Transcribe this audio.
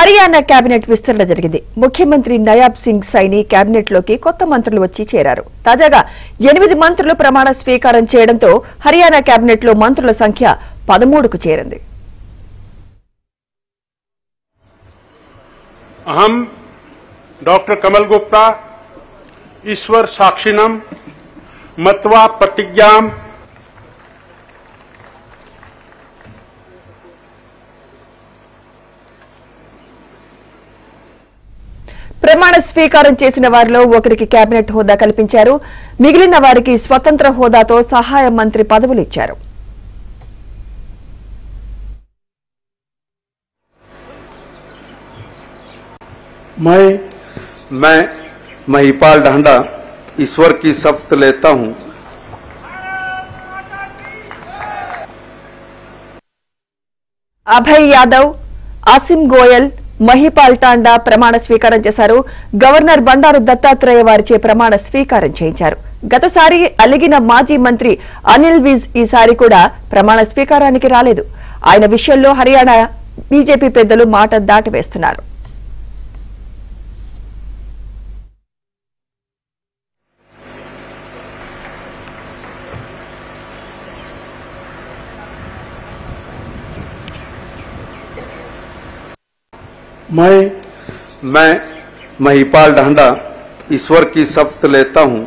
Haryana cabinet విస్తరణ జరిగింది. ముఖ్యమంత్రి నయాబ్ సింగ్ సైని కేబినెట్ లోకి కొత్త మంత్రులు వచ్చి చేరారు. తాజాగా 8 మంత్రులు ప్రమాణ స్వీకారం చేయడంతో హర్యానా కేబినెట్ లో మంత్రుల సంఖ్య 13కు చేరింది. अहम डॉक्टर कमल गुप्ता ईश्वर साक्षिणम मत्वा प्रतिज्ञाम ప్రమాణ స్వీకారం చేసిన వారిలో ఒకరికి కేబినెట్ హోదా కల్పించారు. మిగిలిన వారికి స్వతంత్ర హోదాతో సహాయ మంత్రి పదవులు ఇచ్చారు. मैं महिपाल ढांडा ईश्वर की शपथ लेता हूं। అభయ్ యాదవ్, ఆసిం గోయల్, మహిపాల్ టాండా ప్రమాణ స్వీకారం చేశారు. గవర్నర్ బండారు దత్తాత్రేయ వారిచే ప్రమాణ స్వీకారం చేయించారు. గతసారి అలిగిన మాజీ మంత్రి అనిల్ విజ్ ఈసారి కూడా ప్రమాణ స్వీకారానికి రాలేదు. ఆయన విషయంలో హర్యానా బీజేపీ పెద్దలు మాట దాటివేస్తున్నారు. मैं महिपाल ढांडा ईश्वर की शपथ लेता हूं